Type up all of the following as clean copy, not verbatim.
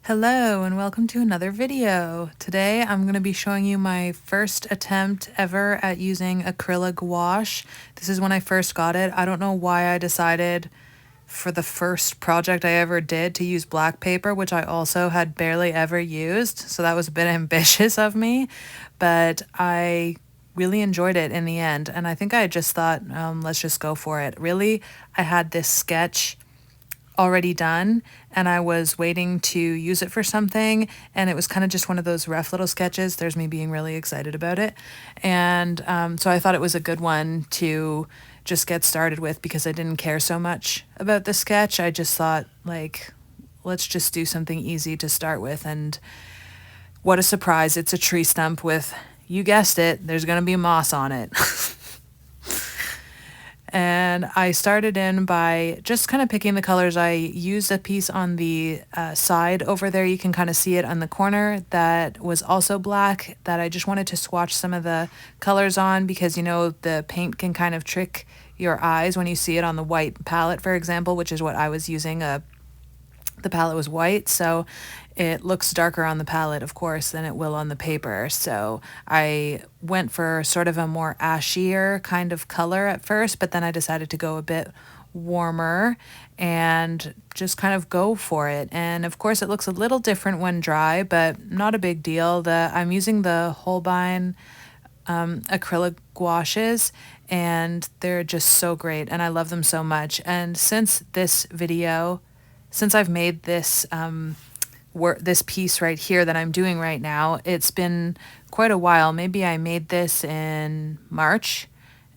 Hello and welcome to another video. Today I'm going to be showing you my first attempt ever at using ACRYLA gouache. This is when I first got it. I don't know why I decided for the first project I ever did to use black paper, which I also had barely ever used, so that was a bit ambitious of me, but I really enjoyed it in the end, and I think I just thought, let's just go for it. Really, I had this sketch already done and I was waiting to use it for something, and it was kind of just one of those rough little sketches. There's me being really excited about it. And so I thought it was a good one to just get started with because I didn't care so much about the sketch. I just thought, like, let's just do something easy to start with. And what a surprise, it's a tree stump with, you guessed it, there's going to be moss on it. And I started in by just kind of picking the colors. I used a piece on the side over there. You can kind of see it on the corner that was also black, that I just wanted to swatch some of the colors on because, you know, the paint can kind of trick your eyes when you see it on the white palette, for example, which is what I was using. The palette was white, so it looks darker on the palette, of course, than it will on the paper. So I went for sort of a more ashier kind of color at first, but then I decided to go a bit warmer and just kind of go for it. And of course, it looks a little different when dry, but not a big deal. I'm using the holbein acrylic gouaches, and they're just so great, and I love them so much. And since I've made this this piece right here that I'm doing right now, it's been quite a while. Maybe I made this in March,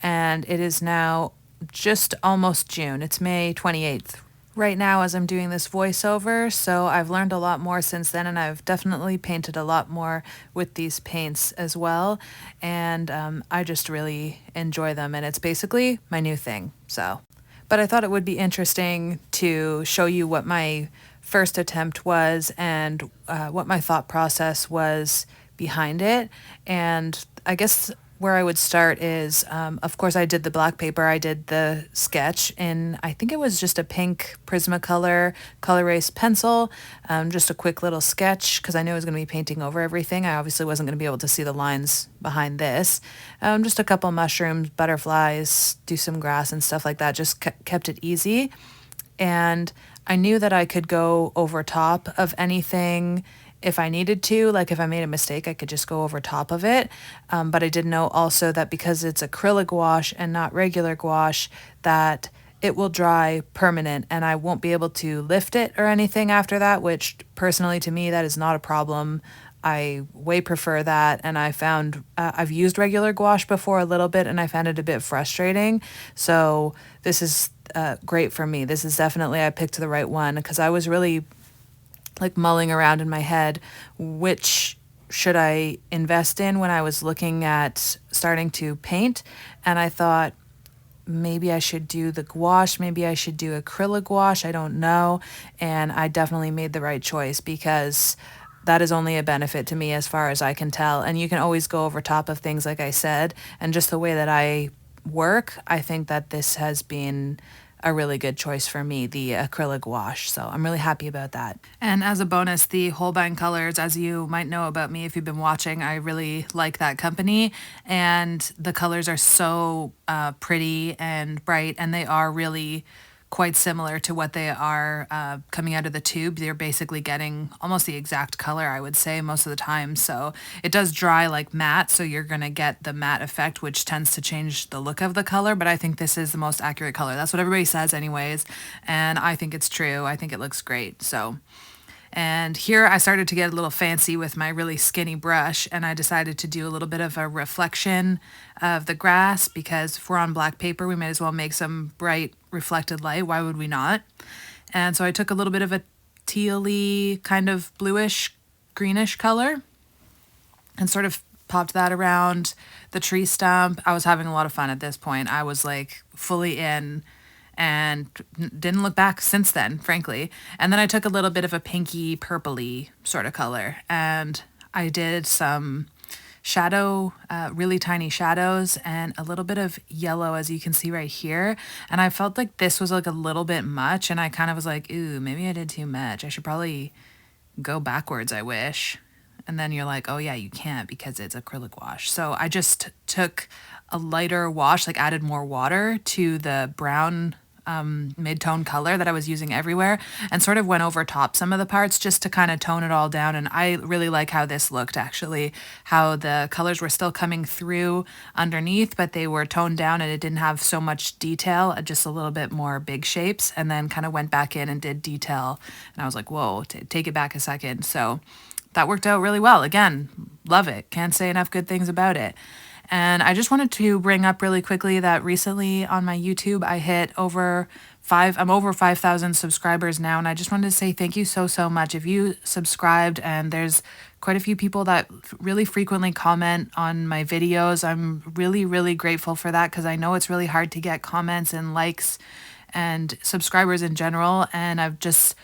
and it is now just almost June. It's May 28th right now as I'm doing this voiceover, so I've learned a lot more since then, and I've definitely painted a lot more with these paints as well, and I just really enjoy them, and it's basically my new thing, so. But I thought it would be interesting to show you what my first attempt was and what my thought process was behind it. And I guess where I would start is, of course, I did the black paper. I did the sketch in, I think it was just a pink Prismacolor color erase pencil, just a quick little sketch because I knew I was going to be painting over everything. I obviously wasn't going to be able to see the lines behind this. Just a couple mushrooms, butterflies, do some grass and stuff like that. Just kept it easy. And I knew that I could go over top of anything if I needed to. Like if I made a mistake, I could just go over top of it. But I did know also that because it's acrylic gouache and not regular gouache, that it will dry permanent and I won't be able to lift it or anything after that, which personally to me, that is not a problem. I way prefer that, and I found I've used regular gouache before a little bit, and I found it a bit frustrating. So this is great for me. This is definitely, I picked the right one because I was really like mulling around in my head, which should I invest in when I was looking at starting to paint, and I thought maybe I should do the gouache, maybe I should do acrylic gouache, I don't know, and I definitely made the right choice because that is only a benefit to me as far as I can tell. And you can always go over top of things, like I said. And just the way that I work, I think that this has been a really good choice for me, the acrylic gouache. So I'm really happy about that. And as a bonus, the Holbein colors, as you might know about me if you've been watching, I really like that company. And the colors are so pretty and bright, and they are really quite similar to what they are coming out of the tube. They're basically getting almost the exact color, I would say, most of the time. So it does dry like matte, so you're going to get the matte effect, which tends to change the look of the color. But I think this is the most accurate color. That's what everybody says anyways, and I think it's true. I think it looks great. So, and here I started to get a little fancy with my really skinny brush, and I decided to do a little bit of a reflection of the grass because if we're on black paper, we might as well make some bright reflected light. Why would we not? And so I took a little bit of a tealy kind of bluish greenish color and sort of popped that around the tree stump. I was having a lot of fun at this point. I was like fully in and didn't look back since then, frankly. And then I took a little bit of a pinky purpley sort of color, and I did some shadow, really tiny shadows, and a little bit of yellow, as you can see right here. And I felt like this was like a little bit much, and I kind of was like, ooh, maybe I did too much. I should probably go backwards, I wish. And then you're like, oh yeah, you can't because it's acrylic gouache. So I just took a lighter wash, like added more water to the brown mid-tone color that I was using everywhere, and sort of went over top some of the parts just to kind of tone it all down. And I really like how this looked, actually, how the colors were still coming through underneath, but they were toned down and it didn't have so much detail, just a little bit more big shapes, and then kind of went back in and did detail. And I was like, whoa, take it back a second. So that worked out really well. Again, love it. Can't say enough good things about it. And I just wanted to bring up really quickly that recently on my YouTube, I hit I'm over 5,000 subscribers now. And I just wanted to say thank you so much. If you subscribed, and there's quite a few people that really frequently comment on my videos, I'm really grateful for that, because I know it's really hard to get comments and likes and subscribers in general. And I've just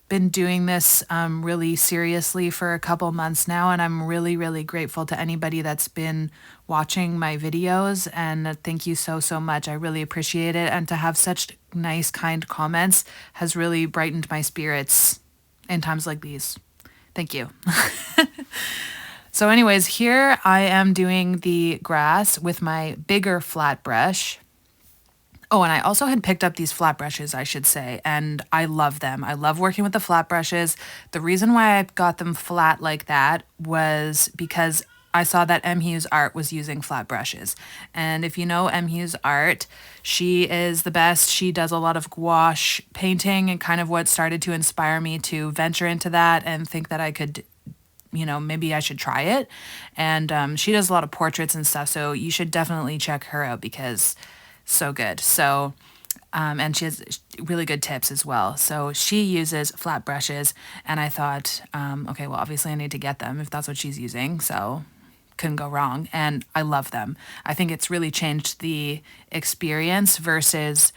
been doing this really seriously for a couple months now, and I'm really grateful to anybody that's been watching my videos, and thank you so much. I really appreciate it, and to have such nice, kind comments has really brightened my spirits in times like these. Thank you. So anyways, here I am doing the grass with my bigger flat brush. Oh, and I also had picked up these flat brushes, I should say, and I love them. I love working with the flat brushes. The reason why I got them flat like that was because I saw that M. Hughes Art was using flat brushes. And if you know M. Hughes Art, she is the best. She does a lot of gouache painting, and kind of what started to inspire me to venture into that and think that I could, maybe I should try it. And she does a lot of portraits and stuff, so you should definitely check her out, because so good. So and she has really good tips as well. So she uses flat brushes, and I thought, okay, well, obviously I need to get them if that's what she's using, so couldn't go wrong. And I love them. I think it's really changed the experience versus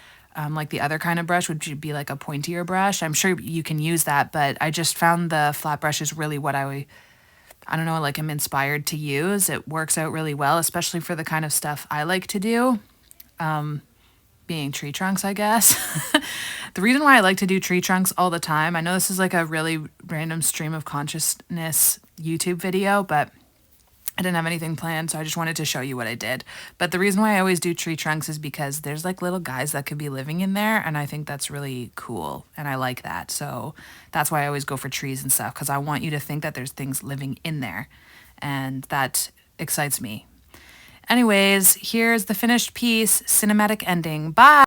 like the other kind of brush, would be like a pointier brush. I'm sure you can use that, but I just found the flat brush is really what I don't know, like I'm inspired to use. It works out really well, especially for the kind of stuff I like to do. Being tree trunks, I guess. The reason why I like to do tree trunks all the time, I know this is like a really random stream of consciousness YouTube video, but I didn't have anything planned, so I just wanted to show you what I did. But the reason why I always do tree trunks is because there's like little guys that could be living in there, and I think that's really cool, and I like that. So that's why I always go for trees and stuff, because I want you to think that there's things living in there, and that excites me. Anyways, here's the finished piece, cinematic ending. Bye!